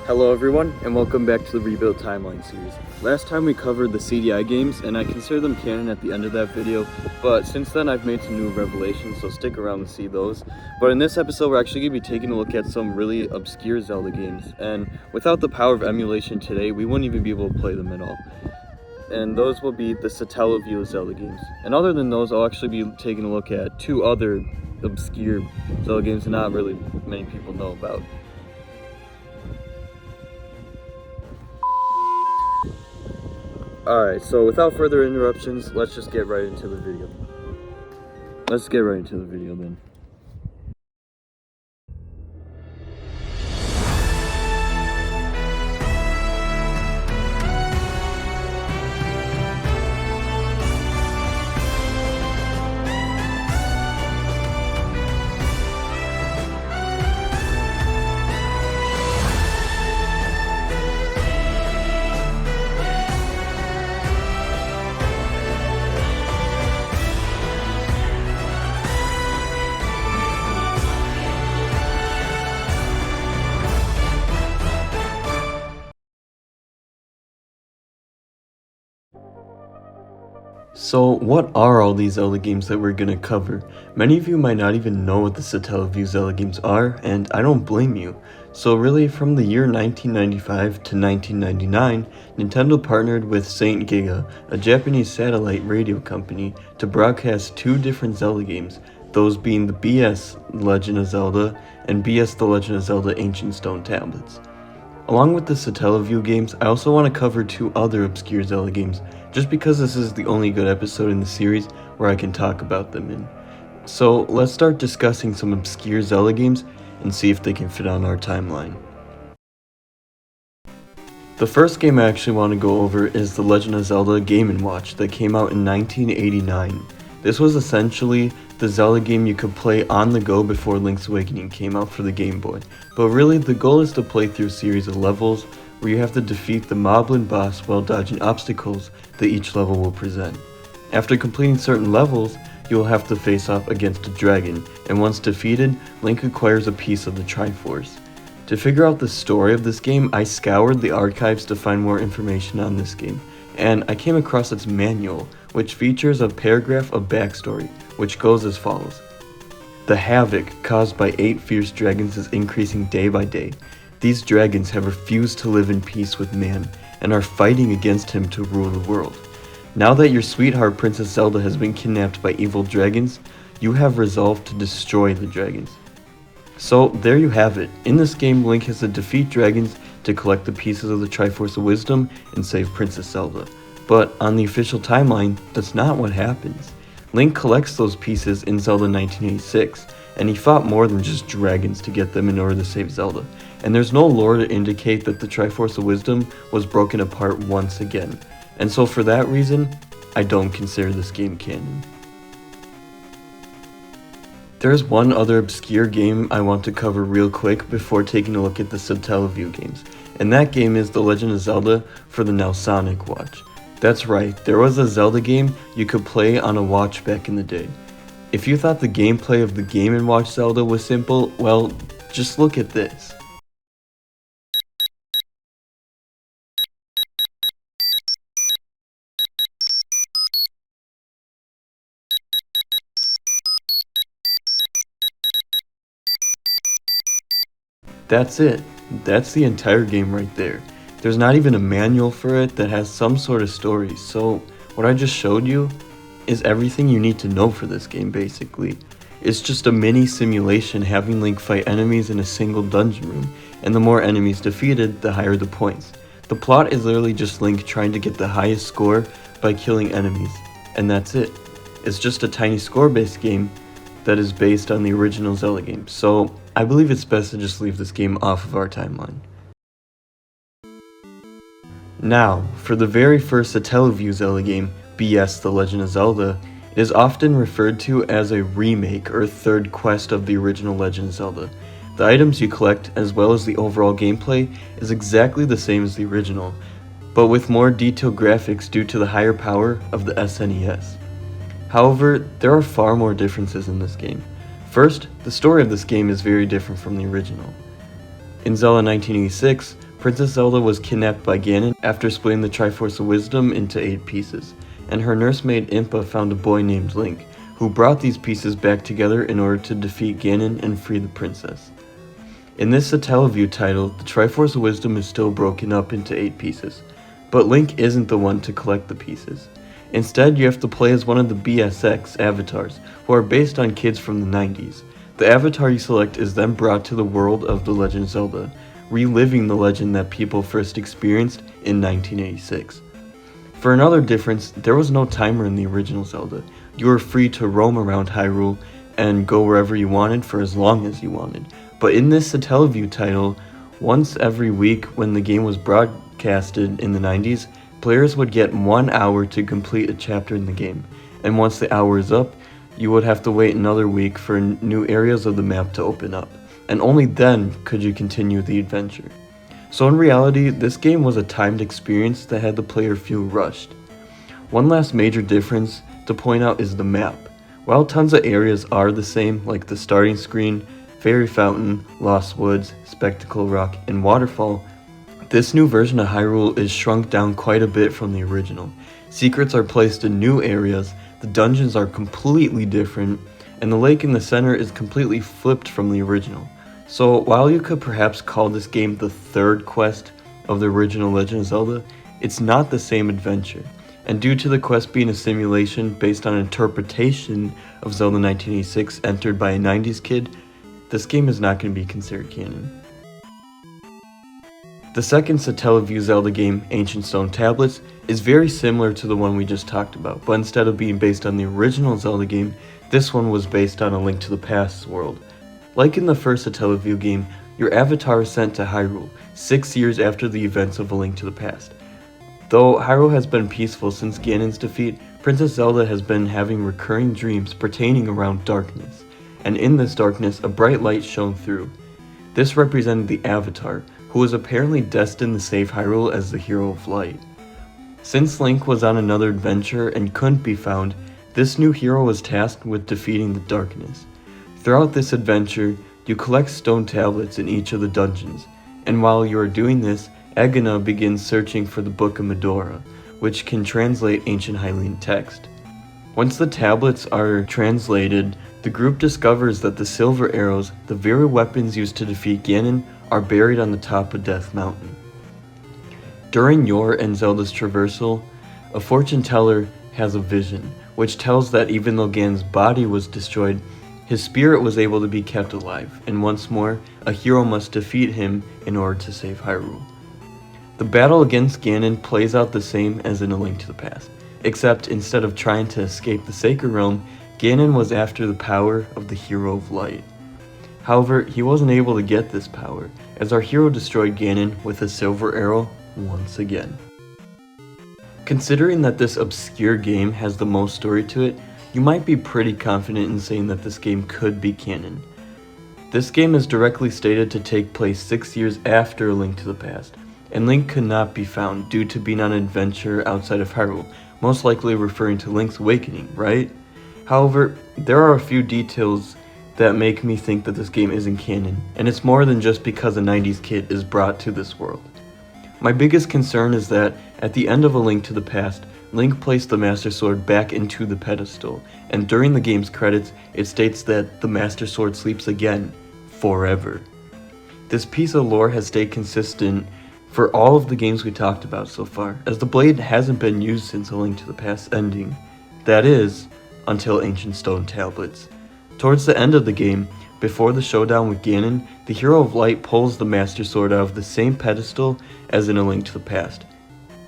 Hello everyone, and welcome back to the Rebuild Timeline series. Last time we covered the CDI games, and I consider them canon at the end of that video, but since then I've made some new revelations, so stick around to see those. But in this episode we're actually going to be taking a look at some really obscure Zelda games, and without the power of emulation today, we wouldn't even be able to play them at all. And those will be the Satellaview Zelda games. And other than those, I'll actually be taking a look at two other obscure Zelda games that not really many people know about. Alright, so without further interruptions, let's just get right into the video. Let's get right into the video then. So what are all these Zelda games that we're gonna cover? Many of you might not even know what the Satellaview Zelda games are, and I don't blame you. So really, from the year 1995 to 1999, Nintendo partnered with Saint Giga, a Japanese satellite radio company, to broadcast two different Zelda games, those being the BS Legend of Zelda and BS The Legend of Zelda Ancient Stone Tablets. Along with the Satellaview games, I also want to cover two other obscure Zelda games, just because this is the only good episode in the series where I can talk about them in. So let's start discussing some obscure Zelda games and see if they can fit on our timeline. The first game I actually want to go over is The Legend of Zelda Game & Watch that came out in 1989. This was essentially the Zelda game you could play on the go before Link's Awakening came out for the Game Boy. But really, the goal is to play through a series of levels where you have to defeat the Moblin boss while dodging obstacles that each level will present. After completing certain levels, you will have to face off against a dragon, and once defeated, Link acquires a piece of the Triforce. To figure out the story of this game, I scoured the archives to find more information on this game, and I came across its manual, which features a paragraph of backstory, which goes as follows. The havoc caused by 8 fierce dragons is increasing day by day. These dragons have refused to live in peace with man, and are fighting against him to rule the world. Now that your sweetheart Princess Zelda has been kidnapped by evil dragons, you have resolved to destroy the dragons. So there you have it. In this game, Link has to defeat dragons to collect the pieces of the Triforce of Wisdom and save Princess Zelda. But on the official timeline, that's not what happens. Link collects those pieces in Zelda 1986, and he fought more than just dragons to get them in order to save Zelda. And there's no lore to indicate that the Triforce of Wisdom was broken apart once again. And so for that reason, I don't consider this game canon. There's one other obscure game I want to cover real quick before taking a look at the Satellaview games, and that game is The Legend of Zelda for the Nelsonic watch. That's right, there was a Zelda game you could play on a watch back in the day. If you thought the gameplay of the Game & Watch Zelda was simple, well, just look at this. That's it. That's the entire game right there. There's not even a manual for it that has some sort of story, so what I just showed you is everything you need to know for this game, basically. It's just a mini simulation having Link fight enemies in a single dungeon room, and the more enemies defeated, the higher the points. The plot is literally just Link trying to get the highest score by killing enemies, and that's it. It's just a tiny score-based game that is based on the original Zelda game, so I believe it's best to just leave this game off of our timeline. Now, for the very first Satellaview Zelda game, BS The Legend of Zelda, it is often referred to as a remake or third quest of the original Legend of Zelda. The items you collect, as well as the overall gameplay, is exactly the same as the original, but with more detailed graphics due to the higher power of the SNES. However, there are far more differences in this game. First, the story of this game is very different from the original. In Zelda 1986, Princess Zelda was kidnapped by Ganon after splitting the Triforce of Wisdom into 8 pieces, and her nursemaid Impa found a boy named Link, who brought these pieces back together in order to defeat Ganon and free the princess. In this Satellaview title, the Triforce of Wisdom is still broken up into 8 pieces, but Link isn't the one to collect the pieces. Instead, you have to play as one of the BSX avatars, who are based on kids from the 90s. The avatar you select is then brought to the world of The Legend of Zelda, reliving the legend that people first experienced in 1986. For another difference, there was no timer in the original Zelda. You were free to roam around Hyrule and go wherever you wanted for as long as you wanted. But in this Satellaview title, once every week when the game was broadcasted in the 90s, players would get 1 hour to complete a chapter in the game, and once the hour is up, you would have to wait another week for new areas of the map to open up, and only then could you continue the adventure. So in reality, this game was a timed experience that had the player feel rushed. One last major difference to point out is the map. While tons of areas are the same, like the starting screen, Fairy Fountain, Lost Woods, Spectacle Rock, and Waterfall, this new version of Hyrule is shrunk down quite a bit from the original. Secrets are placed in new areas, the dungeons are completely different, and the lake in the center is completely flipped from the original. So while you could perhaps call this game the third quest of the original Legend of Zelda, it's not the same adventure. And due to the quest being a simulation based on an interpretation of Zelda 1986 entered by a 90s kid, this game is not going to be considered canon. The second Satellaview Zelda game, Ancient Stone Tablets, is very similar to the one we just talked about, but instead of being based on the original Zelda game, this one was based on A Link to the Past world. Like in the first Satellaview game, your avatar is sent to Hyrule, 6 years after the events of A Link to the Past. Though Hyrule has been peaceful since Ganon's defeat, Princess Zelda has been having recurring dreams pertaining around darkness, and in this darkness a bright light shone through. This represented the Avatar, who was apparently destined to save Hyrule as the hero of light. Since Link was on another adventure and couldn't be found, this new hero was tasked with defeating the darkness. Throughout this adventure, you collect stone tablets in each of the dungeons, and while you are doing this, Agana begins searching for the Book of Medora, which can translate ancient Hylian text. Once the tablets are translated, the group discovers that the silver arrows, the very weapons used to defeat Ganon, are buried on the top of Death Mountain. During your and Zelda's traversal, a fortune teller has a vision, which tells that even though Ganon's body was destroyed, his spirit was able to be kept alive, and once more, a hero must defeat him in order to save Hyrule. The battle against Ganon plays out the same as in A Link to the Past, except instead of trying to escape the Sacred Realm, Ganon was after the power of the Hero of Light. However, he wasn't able to get this power, as our hero destroyed Ganon with a silver arrow once again. Considering that this obscure game has the most story to it, you might be pretty confident in saying that this game could be canon. This game is directly stated to take place 6 years after A Link to the Past, and Link could not be found due to being on an adventure outside of Hyrule, most likely referring to Link's Awakening, right? However, there are a few details that make me think that this game isn't canon, and it's more than just because a 90s kid is brought to this world. My biggest concern is that, at the end of A Link to the Past, Link placed the Master Sword back into the pedestal, and during the game's credits, it states that the Master Sword sleeps again, forever. This piece of lore has stayed consistent for all of the games we talked about so far, as the blade hasn't been used since A Link to the Past ending. That is, until Ancient Stone Tablets. Towards the end of the game, before the showdown with Ganon, the Hero of Light pulls the Master Sword out of the same pedestal as in A Link to the Past.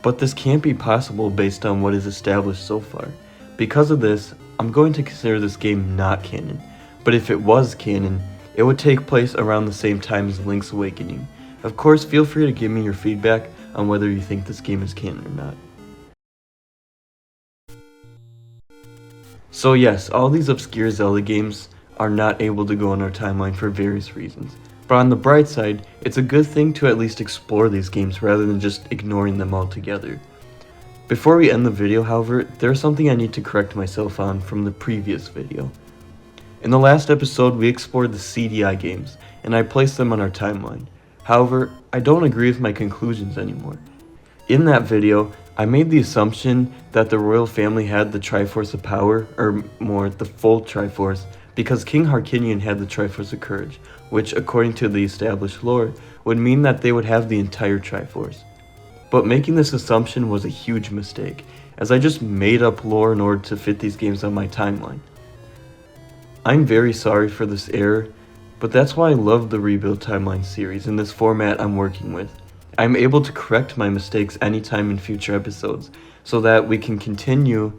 But this can't be possible based on what is established so far. Because of this, I'm going to consider this game not canon, but if it was canon, it would take place around the same time as Link's Awakening. Of course, feel free to give me your feedback on whether you think this game is canon or not. So yes, all these obscure Zelda games are not able to go on our timeline for various reasons. But on the bright side, it's a good thing to at least explore these games rather than just ignoring them altogether. Before we end the video, however, there's something I need to correct myself on from the previous video. In the last episode, we explored the CDI games, and I placed them on our timeline. However, I don't agree with my conclusions anymore. In that video, I made the assumption that the royal family had the Triforce of Power, or more, the full Triforce, because King Harkinian had the Triforce of Courage, which, according to the established lore, would mean that they would have the entire Triforce. But making this assumption was a huge mistake, as I just made up lore in order to fit these games on my timeline. I'm very sorry for this error, but that's why I love the Rebuild Timeline series in this format I'm working with. I'm able to correct my mistakes anytime in future episodes, so that we can continue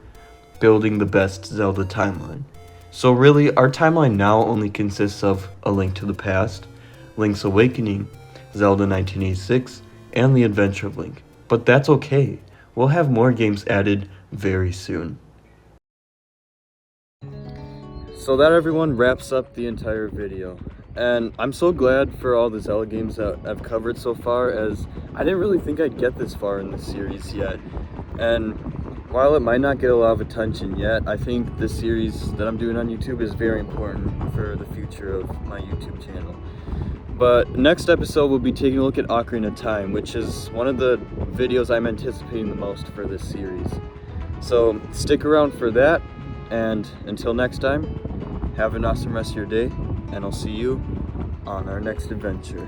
building the best Zelda timeline. So really, our timeline now only consists of A Link to the Past, Link's Awakening, Zelda 1986, and The Adventure of Link. But that's okay, we'll have more games added very soon. So that, everyone, wraps up the entire video. And I'm so glad for all the Zelda games that I've covered so far, as I didn't really think I'd get this far in the series yet. And while it might not get a lot of attention yet, I think this series that I'm doing on YouTube is very important for the future of my YouTube channel. But next episode, we'll be taking a look at Ocarina of Time, which is one of the videos I'm anticipating the most for this series. So stick around for that, and until next time, have an awesome rest of your day, and I'll see you on our next adventure.